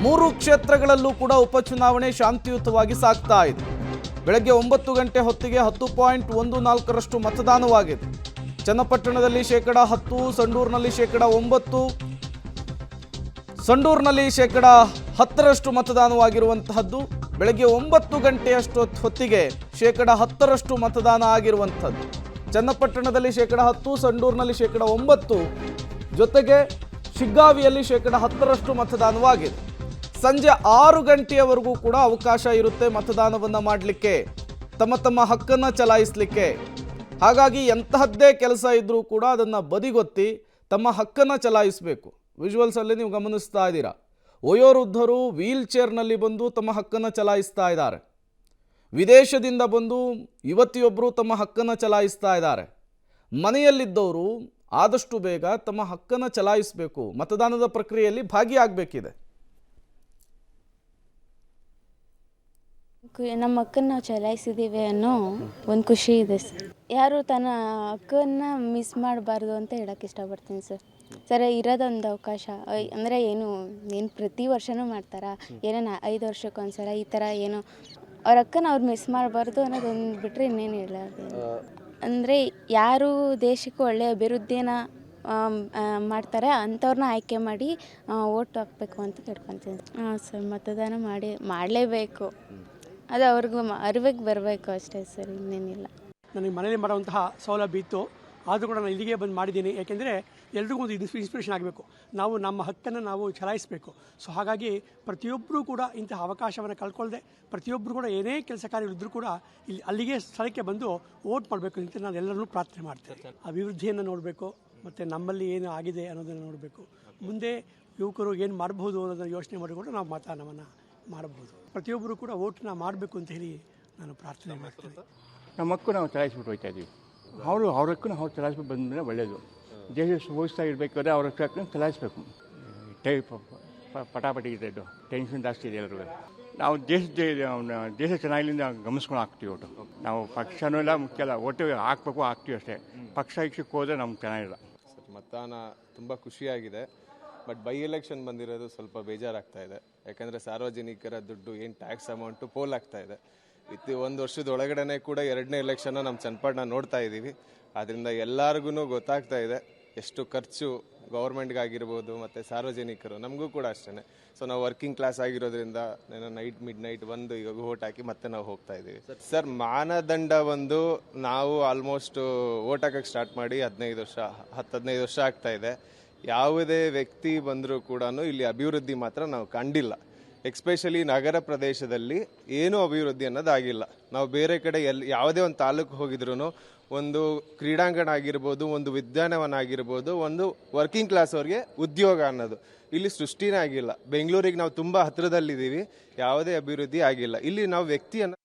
ಮೂರು ಕ್ಷೇತ್ರಗಳಲ್ಲೂ ಕೂಡ ಉಪಚುನಾವಣೆ ಶಾಂತಿಯುತವಾಗಿ ಸಾಗ್ತಾ ಇದೆ. ಬೆಳಗ್ಗೆ 9 ಗಂಟೆ ಹೊತ್ತಿಗೆ 10.14% ಮತದಾನವಾಗಿದೆ. ಚನ್ನಪಟ್ಟಣದಲ್ಲಿ 10%, ಸಂಡೂರಿನಲ್ಲಿ 9%, ಸಂಡೂರಿನಲ್ಲಿ 10% ಮತದಾನವಾಗಿರುವಂತಹದ್ದು. ಬೆಳಗ್ಗೆ 9 ಗಂಟೆಯಷ್ಟು ಹೊತ್ತಿಗೆ 10% ಮತದಾನ ಆಗಿರುವಂಥದ್ದು. ಚನ್ನಪಟ್ಟಣದಲ್ಲಿ 10%, ಸಂಡೂರಿನಲ್ಲಿ 9%, ಜೊತೆಗೆ ಶಿಗ್ಗಾವಿಯಲ್ಲಿ 10% ಮತದಾನವಾಗಿದೆ. ಸಂಜೆ 6 ಗಂಟೆಯವರೆಗೂ ಕೂಡ ಅವಕಾಶ ಇರುತ್ತೆ ಮತದಾನವನ್ನು ಮಾಡಲಿಕ್ಕೆ, ತಮ್ಮ ಹಕ್ಕನ್ನು ಚಲಾಯಿಸಲಿಕ್ಕೆ. ಹಾಗಾಗಿ ಎಂತಹದ್ದೇ ಕೆಲಸ ಇದ್ರೂ ಕೂಡ ಅದನ್ನು ಬದಿಗೊತ್ತಿ ತಮ್ಮ ಹಕ್ಕನ್ನು ಚಲಾಯಿಸಬೇಕು. ವಿಜುವಲ್ಸಲ್ಲಿ ನೀವು ಗಮನಿಸ್ತಾ ಇದ್ದೀರಾ, ವಯೋವೃದ್ಧರು ವೀಲ್ ಚೇರ್ನಲ್ಲಿ ಬಂದು ತಮ್ಮ ಹಕ್ಕನ್ನು ಚಲಾಯಿಸ್ತಾ ಇದ್ದಾರೆ. ವಿದೇಶದಿಂದ ಬಂದು ಯುವತಿಯೊಬ್ಬರು ತಮ್ಮ ಹಕ್ಕನ್ನು ಚಲಾಯಿಸ್ತಾ ಇದ್ದಾರೆ. ಮನೆಯಲ್ಲಿದ್ದವರು ಆದಷ್ಟು ಬೇಗ ತಮ್ಮ ಹಕ್ಕನ್ನು ಚಲಾಯಿಸಬೇಕು, ಮತದಾನದ ಪ್ರಕ್ರಿಯೆಯಲ್ಲಿ ಭಾಗಿಯಾಗಬೇಕಿದೆ. ನಮ್ಮ ಹಕ್ಕನ್ನು ನಾವು ಚಲಾಯಿಸಿದ್ದೀವಿ ಅನ್ನೋ ಒಂದು ಖುಷಿ ಇದೆ ಸರ್. ಯಾರು ತನ್ನ ಹಕ್ಕನ್ನು ಮಿಸ್ ಮಾಡಬಾರ್ದು ಅಂತ ಹೇಳೋಕ್ಕೆ ಇಷ್ಟಪಡ್ತೀನಿ ಸರ್. ಇರೋದೊಂದು ಅವಕಾಶ ಅಂದರೆ ಏನು ಪ್ರತಿ ವರ್ಷವೂ ಮಾಡ್ತಾರಾ, ಏನೋ 5 ವರ್ಷಕ್ಕೊಂದ್ಸಲ ಈ ಥರ ಏನೋ ಅವ್ರ ಹಕ್ಕನ್ನು ಅವ್ರು ಮಿಸ್ ಮಾಡಬಾರ್ದು ಅನ್ನೋದೊಂದು ಬಿಟ್ಟರೆ ಇನ್ನೇನು ಹೇಳೋದು. ಅಂದರೆ ಯಾರು ದೇಶಕ್ಕೆ ಒಳ್ಳೆಯ ಅಭಿವೃದ್ಧಿಯನ್ನು ಮಾಡ್ತಾರೆ ಅಂಥವ್ರನ್ನ ಆಯ್ಕೆ ಮಾಡಿ ಓಟ್ ಹಾಕಬೇಕು ಅಂತ ಕೇಳ್ಕೊತೀನಿ. ಹಾಂ ಸರ್, ಮತದಾನ ಮಾಡಲೇಬೇಕು. ಅದು ಅವ್ರಿಗೂ ಅರಿವಿಗೆ ಬರಬೇಕು ಅಷ್ಟೇ ಸರ್, ಇನ್ನೇನಿಲ್ಲ. ನನಗೆ ಮನೇಲಿ ಮಾಡುವಂತಹ ಸೌಲಭ್ಯ ಇತ್ತು, ಆದರೂ ಕೂಡ ನಾನು ಇಲ್ಲಿಗೆ ಬಂದು ಮಾಡಿದ್ದೀನಿ. ಯಾಕೆಂದರೆ ಎಲ್ರಿಗೂ ಒಂದು ಇನ್ಸ್ಪಿರೇಷನ್ ಆಗಬೇಕು, ನಾವು ನಮ್ಮ ಹಕ್ಕನ್ನು ನಾವು ಚಲಾಯಿಸಬೇಕು. ಸೊ ಹಾಗಾಗಿ ಪ್ರತಿಯೊಬ್ಬರೂ ಕೂಡ ಇಂತಹ ಅವಕಾಶವನ್ನು ಕಳ್ಕೊಳ್ಳದೆ ಪ್ರತಿಯೊಬ್ಬರು ಕೂಡ ಏನೇ ಕೆಲಸ ಕಾರ್ಯಗಳಿದ್ದರೂ ಕೂಡ ಅಲ್ಲಿಗೆ ಸ್ಥಳಕ್ಕೆ ಬಂದು ವೋಟ್ ಮಾಡಬೇಕು ಅಂತ ನಾನು ಎಲ್ಲರನ್ನೂ ಪ್ರಾರ್ಥನೆ ಮಾಡ್ತೇನೆ. ಅಭಿವೃದ್ಧಿಯನ್ನು ನೋಡಬೇಕು, ಮತ್ತು ನಮ್ಮಲ್ಲಿ ಏನು ಆಗಿದೆ ಅನ್ನೋದನ್ನು ನೋಡಬೇಕು. ಮುಂದೆ ಯುವಕರು ಏನು ಮಾಡಬಹುದು ಅನ್ನೋದನ್ನು ಯೋಚನೆ ಮಾಡಿಕೊಂಡು ನಾವು ಮತದಾನವನ್ನು ಮಾಡಬಹುದು. ಪ್ರತಿಯೊಬ್ಬರು ಕೂಡ ವೋಟನ್ನ ಮಾಡಬೇಕು ಅಂತ ಹೇಳಿ ನಾನು ಪ್ರಾರ್ಥನೆ ಮಾಡ್ತೇನೆ. ನಮ್ಮ ಹಕ್ಕು ನಾವು ಚಲಾಯಿಸ್ಬಿಟ್ಟು ಹೋಗ್ತಾ ಇದ್ದೀವಿ. ಅವ್ರ ಹಕ್ಕನ್ನು ಅವ್ರು ಚಲಾಯಿಸ್ಬಿಟ್ಟು ಬಂದರೆ ಒಳ್ಳೆಯದು. ದೇಶ ಸುಭೋಗಿಸ್ತಾ ಇರಬೇಕಾದ್ರೆ ಅವ್ರ ಹಕ್ಕನ್ನು ಚಲಾಯಿಸಬೇಕು. ಪಟಾಪಟಿ ಇದೆ, ಇದು ಟೆನ್ಷನ್ ಜಾಸ್ತಿ ಇದೆ ಎಲ್ಲರಿಗೂ. ನಾವು ದೇಶ ಚೆನ್ನಾಗಿಲಿಂದ ಗಮನಿಸ್ಕೊಂಡು ಹಾಕ್ತೀವಿ ಒಟ್ಟು. ನಾವು ಪಕ್ಷನೂ ಇಲ್ಲ, ಮುಖ್ಯ ಅಲ್ಲ, ಒಟ್ಟು ಹಾಕ್ತೀವಿ ಅಷ್ಟೇ. ಪಕ್ಷ ಇಕ್ಷಕ್ಕೆ ಹೋದರೆ ನಮ್ಗೆ ಚೆನ್ನಾಗಿಲ್ಲ. ಮತದಾನ ತುಂಬ ಖುಷಿಯಾಗಿದೆ. ಬಟ್ ಬೈ ಎಲೆಕ್ಷನ್ ಬಂದಿರೋದು ಸ್ವಲ್ಪ ಬೇಜಾರಾಗ್ತಾ ಇದೆ. ಯಾಕಂದರೆ ಸಾರ್ವಜನಿಕರ ದುಡ್ಡು ಏನು ಟ್ಯಾಕ್ಸ್ ಅಮೌಂಟು ಪೋಲ್ ಆಗ್ತಾ ಇದೆ. ಒಂದು ವರ್ಷದ ಒಳಗಡೆ ಕೂಡ 2ನೇ ಎಲೆಕ್ಷನ್ನ ನಮ್ಮ ಚನ್ನಪಟ್ಟಣ ನೋಡ್ತಾ ಇದ್ದೀವಿ. ಆದ್ದರಿಂದ ಎಲ್ಲರಿಗೂ ಗೊತ್ತಾಗ್ತಾ ಇದೆ ಎಷ್ಟು ಖರ್ಚು ಗೌರ್ಮೆಂಟ್ಗಾಗಿರ್ಬೋದು ಮತ್ತು ಸಾರ್ವಜನಿಕರು, ನಮಗೂ ಕೂಡ ಅಷ್ಟೇ. ಸೊ ನಾವು ವರ್ಕಿಂಗ್ ಕ್ಲಾಸ್ ಆಗಿರೋದ್ರಿಂದ ಮಿಡ್ ನೈಟ್ ಬಂದು ಈಗ ವೋಟ್ ಹಾಕಿ ಮತ್ತೆ ನಾವು ಹೋಗ್ತಾ ಇದ್ದೀವಿ. ಸರ್, ಮಾನದಂಡ ನಾವು ಆಲ್ಮೋಸ್ಟ್ ವೋಟ್ ಹಾಕಕ್ಕೆ ಸ್ಟಾರ್ಟ್ ಮಾಡಿ 15 ವರ್ಷ ಆಗ್ತಾ ಇದೆ. ಯಾವುದೇ ವ್ಯಕ್ತಿ ಬಂದರೂ ಕೂಡ ಇಲ್ಲಿ ಅಭಿವೃದ್ಧಿ ಮಾತ್ರ ನಾವು ಕಂಡಿಲ್ಲ. ಎಕ್ಸ್ಪೆಷಲಿ ನಗರ ಪ್ರದೇಶದಲ್ಲಿ ಏನೂ ಅಭಿವೃದ್ಧಿ ಅನ್ನೋದಾಗಿಲ್ಲ. ನಾವು ಬೇರೆ ಕಡೆ ಯಾವುದೇ ಒಂದು ತಾಲೂಕು ಹೋಗಿದ್ರು ಒಂದು ಕ್ರೀಡಾಂಗಣ ಆಗಿರ್ಬೋದು, ಒಂದು ಉದ್ಯಾನವನ ಆಗಿರ್ಬೋದು, ಒಂದು ವರ್ಕಿಂಗ್ ಕ್ಲಾಸ್ ಅವ್ರಿಗೆ ಉದ್ಯೋಗ ಅನ್ನೋದು ಇಲ್ಲಿ ಸೃಷ್ಟಿನೇ ಆಗಿಲ್ಲ. ಬೆಂಗಳೂರಿಗೆ ನಾವು ತುಂಬ ಹತ್ತಿರದಲ್ಲಿದ್ದೀವಿ, ಯಾವುದೇ ಅಭಿವೃದ್ಧಿ ಆಗಿಲ್ಲ. ಇಲ್ಲಿ ನಾವು ವ್ಯಕ್ತಿಯನ್ನು